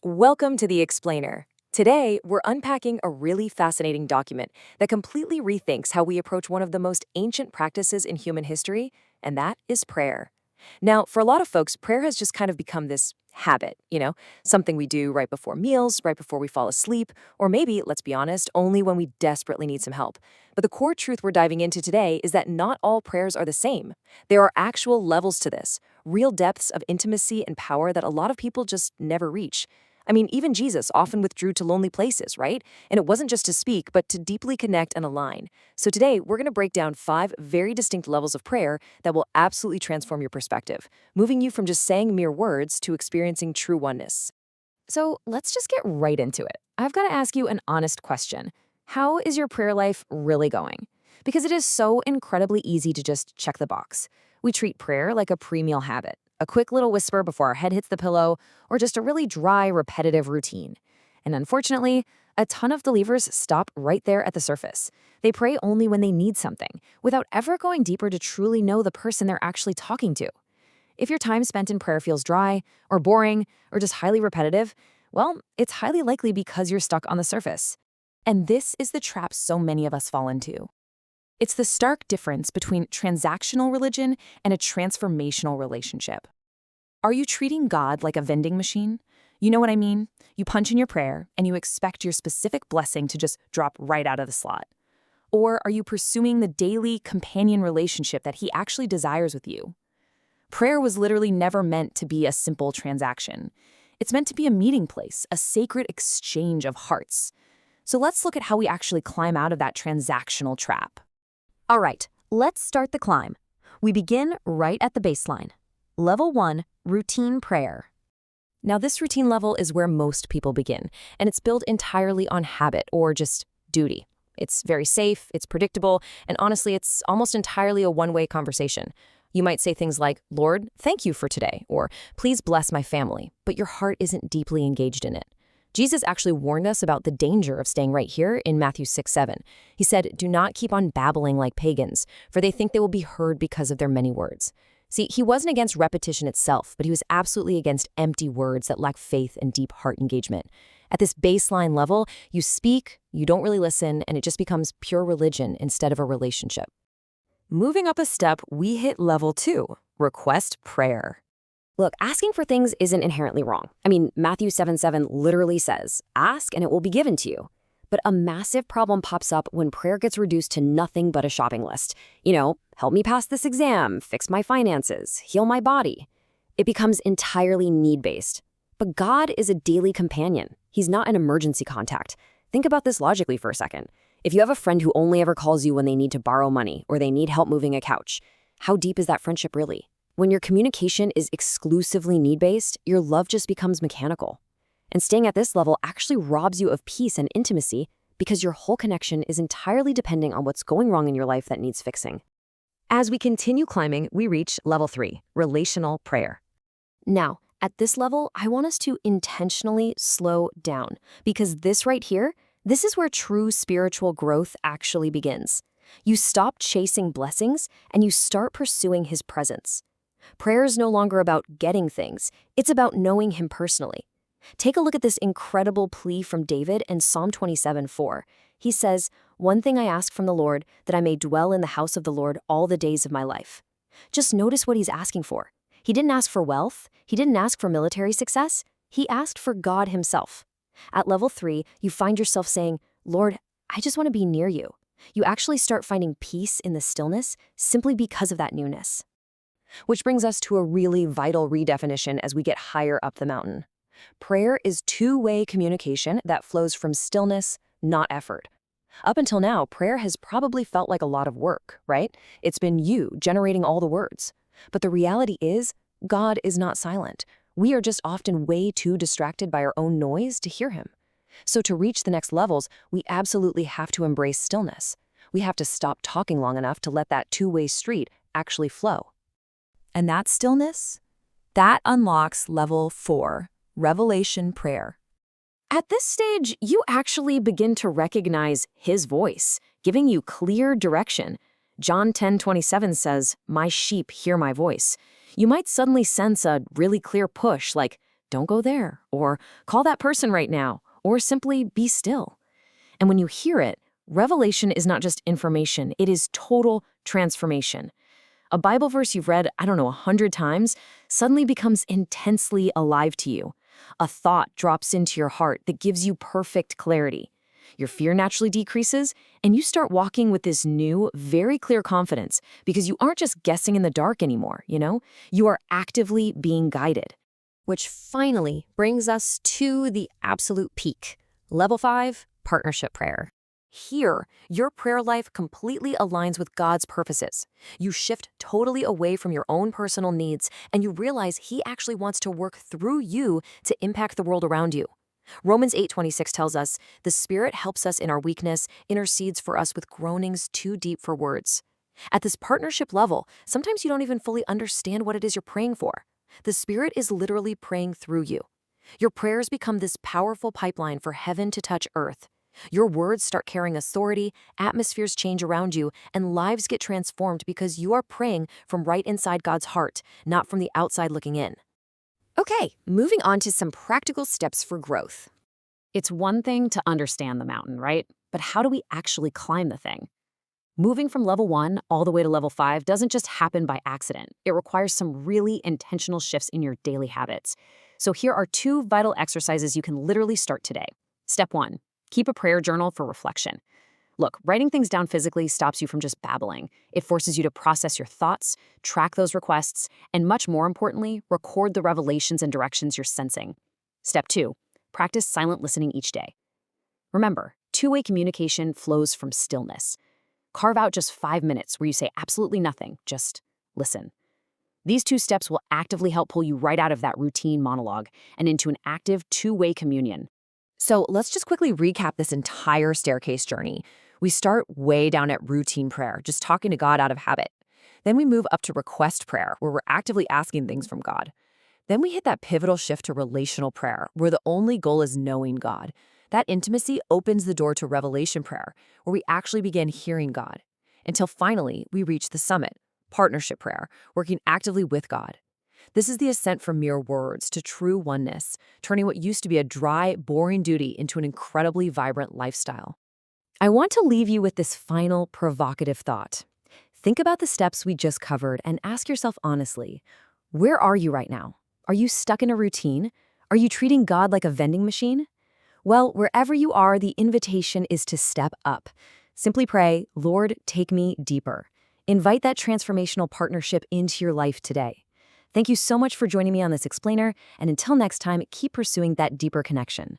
Welcome to The Explainer. Today, we're unpacking a really fascinating document that completely rethinks how we approach one of the most ancient practices in human history, and that is prayer. Now, for a lot of folks, prayer has just kind of become this habit, something we do right before meals, right before we fall asleep, or maybe, let's be honest, only when we desperately need some help. But the core truth we're diving into today is that not all prayers are the same. There are actual levels to this, real depths of intimacy and power that a lot of people just never reach. I mean, even Jesus often withdrew to lonely places, right? And it wasn't just to speak, but to deeply connect and align. So today, we're going to break down 5 very distinct levels of prayer that will absolutely transform your perspective, moving you from just saying mere words to experiencing true oneness. So let's just get right into it. I've got to ask you an honest question. How is your prayer life really going? Because it is so incredibly easy to just check the box. We treat prayer like a pre-meal habit, a quick little whisper before our head hits the pillow, or just a really dry, repetitive routine. And unfortunately, a ton of believers stop right there at the surface. They pray only when they need something, without ever going deeper to truly know the person they're actually talking to. If your time spent in prayer feels dry, or boring, or just highly repetitive, well, it's highly likely because you're stuck on the surface. And this is the trap so many of us fall into. It's the stark difference between transactional religion and a transformational relationship. Are you treating God like a vending machine? You know what I mean? You punch in your prayer and you expect your specific blessing to just drop right out of the slot. Or are you pursuing the daily companion relationship that He actually desires with you? Prayer was literally never meant to be a simple transaction. It's meant to be a meeting place, a sacred exchange of hearts. So let's look at how we actually climb out of that transactional trap. All right, let's start the climb. We begin right at the baseline. Level 1, routine prayer. Now, this routine level is where most people begin, and it's built entirely on habit or just duty. It's very safe, it's predictable, and honestly, it's almost entirely a one-way conversation. You might say things like, "Lord, thank you for today," or "Please bless my family," but your heart isn't deeply engaged in it. Jesus actually warned us about the danger of staying right here in Matthew 6:7. He said, "Do not keep on babbling like pagans, for they think they will be heard because of their many words." See, he wasn't against repetition itself, but he was absolutely against empty words that lack faith and deep heart engagement. At this baseline level, you speak, you don't really listen, and it just becomes pure religion instead of a relationship. Moving up a step, we hit level 2, request prayer. Look, asking for things isn't inherently wrong. I mean, Matthew 7:7 literally says, "Ask and it will be given to you." But a massive problem pops up when prayer gets reduced to nothing but a shopping list. Help me pass this exam, fix my finances, heal my body. It becomes entirely need-based. But God is a daily companion. He's not an emergency contact. Think about this logically for a second. If you have a friend who only ever calls you when they need to borrow money or they need help moving a couch, how deep is that friendship really? When your communication is exclusively need-based, your love just becomes mechanical. And staying at this level actually robs you of peace and intimacy because your whole connection is entirely depending on what's going wrong in your life that needs fixing. As we continue climbing, we reach level 3, relational prayer. Now, at this level, I want us to intentionally slow down because this right here, this is where true spiritual growth actually begins. You stop chasing blessings and you start pursuing His presence. Prayer is no longer about getting things. It's about knowing Him personally. Take a look at this incredible plea from David in Psalm 27:4. He says, "One thing I ask from the Lord, that I may dwell in the house of the Lord all the days of my life." Just notice what he's asking for. He didn't ask for wealth. He didn't ask for military success. He asked for God Himself. At level 3, you find yourself saying, "Lord, I just want to be near you." You actually start finding peace in the stillness simply because of that newness. Which brings us to a really vital redefinition as we get higher up the mountain. Prayer is two-way communication that flows from stillness, not effort. Up until now, prayer has probably felt like a lot of work, right? It's been you generating all the words. But the reality is, God is not silent. We are just often way too distracted by our own noise to hear Him. So to reach the next levels, we absolutely have to embrace stillness. We have to stop talking long enough to let that two-way street actually flow. And that stillness, that unlocks level 4, revelation prayer. At this stage, you actually begin to recognize His voice, giving you clear direction. John 10:27 says, "My sheep hear my voice." You might suddenly sense a really clear push, like, don't go there, or call that person right now, or simply be still. And when you hear it, revelation is not just information, it is total transformation. A Bible verse you've read, 100 times, suddenly becomes intensely alive to you. A thought drops into your heart that gives you perfect clarity. Your fear naturally decreases, and you start walking with this new, very clear confidence because you aren't just guessing in the dark anymore, You are actively being guided. Which finally brings us to the absolute peak. Level 5, partnership prayer. Here, your prayer life completely aligns with God's purposes. You shift totally away from your own personal needs, and you realize He actually wants to work through you to impact the world around you. Romans 8:26 tells us, "The Spirit helps us in our weakness, intercedes for us with groanings too deep for words." At this partnership level, sometimes you don't even fully understand what it is you're praying for. The Spirit is literally praying through you. Your prayers become this powerful pipeline for heaven to touch earth. Your words start carrying authority, atmospheres change around you, and lives get transformed because you are praying from right inside God's heart, not from the outside looking in. Okay, moving on to some practical steps for growth. It's one thing to understand the mountain, right? But how do we actually climb the thing? Moving from level 1 all the way to level 5 doesn't just happen by accident. It requires some really intentional shifts in your daily habits. So here are 2 vital exercises you can literally start today. Step 1, keep a prayer journal for reflection. Look, writing things down physically stops you from just babbling. It forces you to process your thoughts, track those requests, and much more importantly, record the revelations and directions you're sensing. Step 2, practice silent listening each day. Remember, two-way communication flows from stillness. Carve out just 5 minutes where you say absolutely nothing, just listen. These 2 steps will actively help pull you right out of that routine monologue and into an active two-way communion. So let's just quickly recap this entire staircase journey. We start way down at routine prayer, just talking to God out of habit. Then we move up to request prayer, where we're actively asking things from God. Then we hit that pivotal shift to relational prayer, where the only goal is knowing God. That intimacy opens the door to revelation prayer, where we actually begin hearing God. Until finally, we reach the summit, partnership prayer, working actively with God. This is the ascent from mere words to true oneness, turning what used to be a dry, boring duty into an incredibly vibrant lifestyle. I want to leave you with this final provocative thought. Think about the steps we just covered and ask yourself honestly, where are you right now? Are you stuck in a routine? Are you treating God like a vending machine? Well, wherever you are, the invitation is to step up. Simply pray, Lord, take me deeper. Invite that transformational partnership into your life today. Thank you so much for joining me on this explainer, and until next time, keep pursuing that deeper connection.